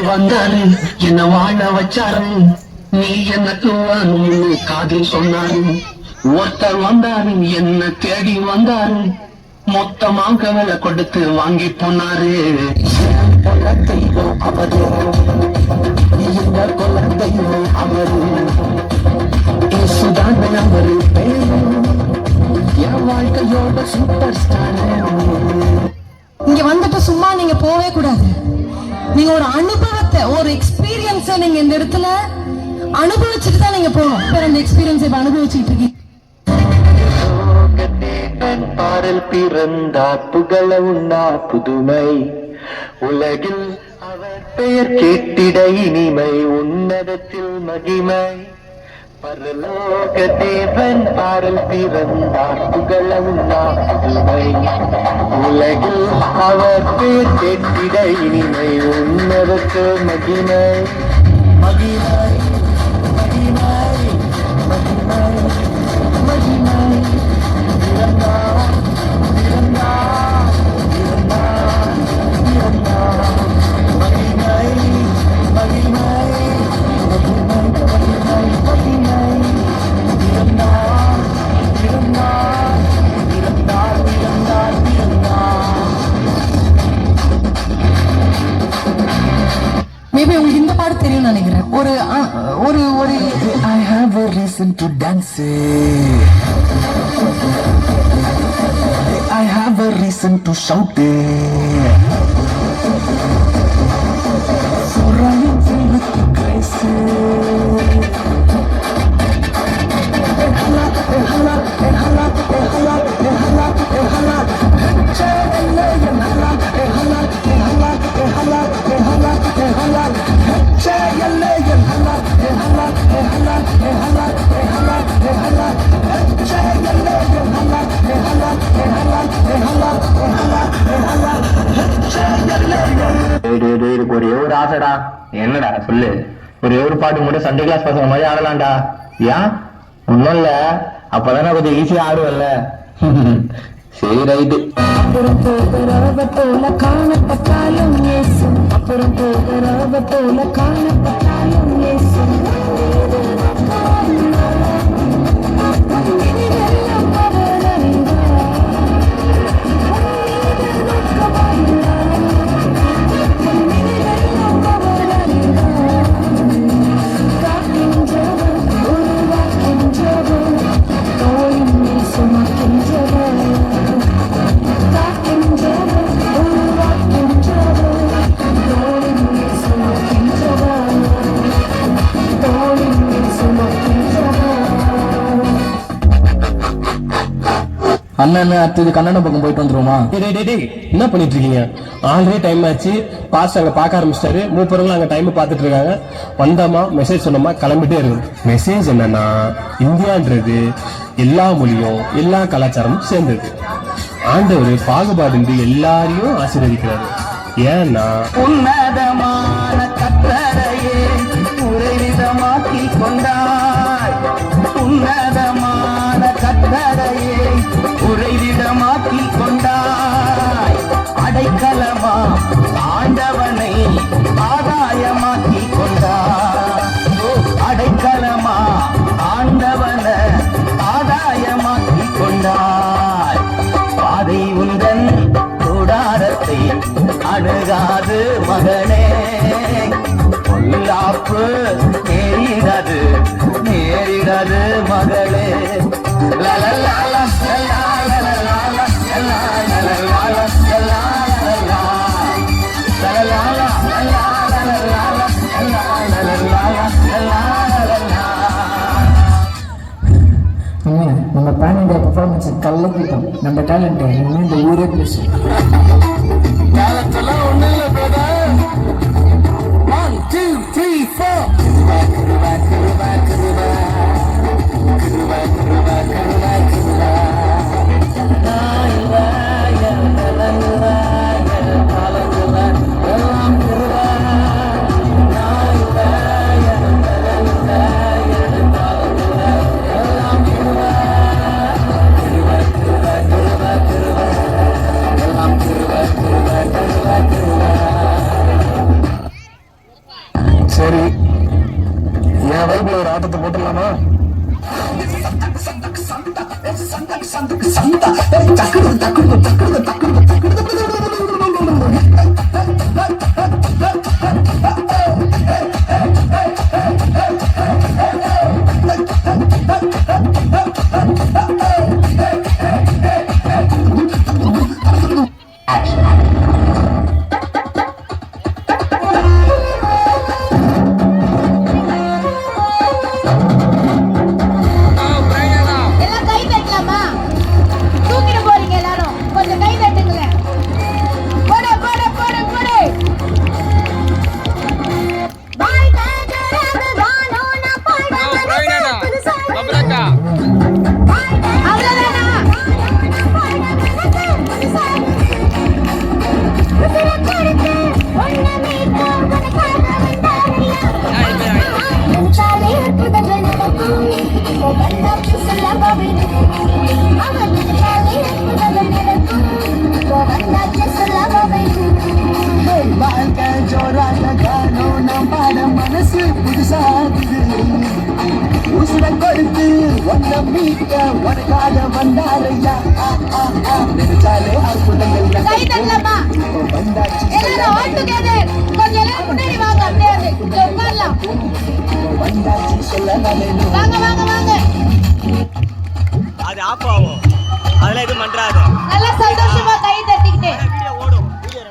வந்தாரு என்ன வாழ வச்சாரு நீ எனக்கு வேணும்னு காதில் சொன்னாரு ஒருத்தர் வந்தாரு என்ன தேடி வந்தாரு மொத்தமாக விலை கொடுத்து வாங்கி போனாரு கொள்ளத்தையும் அவரு இந்த கொள்ளத்தையும் அவரு சுதான அவரு பேரு என் வாழ்க்கையோட சூப்பர் ஸ்டார். இங்க வந்துட்டு சும்மா நீங்க போவே கூடாது. நீங்க ஒரு அனுபவத்தை ஒரு எக்ஸ்பீரியன்ஸை நீங்க இந்த இடத்துல அனுபவிச்சுட்டு தான் நீங்க போகணும். அந்த எக்ஸ்பீரியன்ஸ் இப்ப அனுபவிச்சுட்டு இருக்கீங்க. பாடல் பிறந்தார் புகழ உண்ணா புதுமை உலகில் அவர் பெயர் கேட்டிட இனிமை உன்னதத்தில் மகிமை பரலோக தேவன் பாடல் பிறந்தார் புகழ உண்ணா புதுமை உலகில் அவர் பெயர் கேட்டிட இனிமை உன்னதத்தில் மகிமை மகிமை மகிமை மகிமை மகிமை மேபி உங்களுக்கு இந்த பாட்டு தெரியும் நினைக்கிறேன். ஒரு ஒரு ஒரு I have a reason to dance. I have a reason to shout. For I am filled with grace. ஒரே ஒரு ஆசைடா. என்னடா சொல்லு. ஒரே ஒரு பாட்டு மட்டும் சண்டே கிளாஸ் பசங்க மாதிரி ஆடலாம்டா. ஏன்? ஒன்னும் இல்ல, அப்பதானே கொஞ்சம் ஈஸியா ஆடுவல்ல. சரி ரைட்டு. அப்புறம் போகிறவ போல காணப்பட்டாலும் ஏசு, அப்புறம் போகிறவ போல காணப்பட்டாலும் ஏசு. அண்ணன் அடுத்தது கன்னடம் பக்கம் போயிட்டு வந்துருமா? என்ன பண்ணிட்டு இருக்கீங்க? ஆல்ரெடி டைம் ஆச்சு. பாஸ்ட் அங்க பாக்க ஆரம்பிச்சிட்டாரு. மூப்பர்களும் அங்க டைம் பாத்துட்டு இருக்காங்க. வந்தோமா மெசேஜ் சொன்னோமா கிளம்பிட்டே இருக்கு. மெசேஜ் என்னன்னா, இந்தியான்றது எல்லா மொழியும் எல்லா கலாச்சாரமும் சேர்ந்தது. ஆண்டவர் பாகுபாடு எல்லாரையும் ஆசீர்வதிக்கிறாரு. ஏன்னா உன்னதமான கட்டளையே உறைவிதமாக்கி கொண்டாய். உன்னதமான கட்டளையே உறைவிடமாக்கி கொண்டாய். அடைக்கலமா ஆண்டவனை ஆதாயமாக்கி கொண்டாய். அடைக்கலமா ஆண்டவனை ஆதாயமாக்கி கொண்டாய். பாதை உந்தன் கூடாரத்தை அணுகாது மகனே, பொல்லாப்பு நேரிடாது நேரிடாது மகளே. நம்ம பேன் இண்டியா பெர்ஃபார்மன்ஸ் கலக்கிட்டோம். நம்ம டேலண்ட் இனிமே இந்த ஊரே பேசும். ஒண்ணு இல்லை பிரதர். 1 2 3 4 கிருபை சரி, என் வைப்புல ஒரு ஆட்டத்தை போட்டுடலாமா? எல்லாம் கை தட்டலாமா? தூக்கிட்டு போறீங்க எல்லாரும், கொஞ்சம் கை தட்டுங்களேன். போடு போடு போடு போடு. அவ்வளவுதானா? வாழ்க்கை ஜோராக காணும் நம் பாட மனசு புதுசாகுது உசுர கொடுத்து ஒன்ன மீட்க உனக்காக வந்தாரையா நினைச்சாலே அற்புதங்கள் கை தட்டலாமா? வந்தாச்சு எல்லாரும் all together. கொஞ்சம் எல்லாரும் முன்னாடி வாங்க, அப்படியே வந்து இங்க உட்காரலாம். வந்தாச்சு சொல்ல வேணும் வாங்க வாங்க வாங்க. அது ஆஃப் ஆகும், அதெல்லாம் எதுவும் பண்றாது. நல்லா சந்தோஷமா கை தட்டிக்கிட்டு. வீடியோ ஓடும், வீடியோ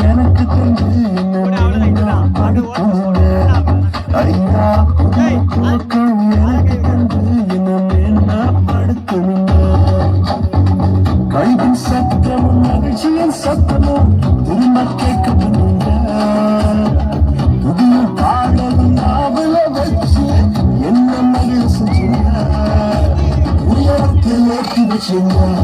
எனக்கு தந்து என்ன அடுப்புங்க ஐயா தூக்கம் எனக்கு தந்து என்ன அடுக்கணுங்க கைவின் சத்தமும் மகிழ்ச்சியின் சத்தமும் திரும்ப கேட்க பண்ணுங்க புதிய பாடலும் நாவல வச்சு என்ன மகிழ செஞ்சுங்க உயரத்தில் ஏற்றி வச்சுங்க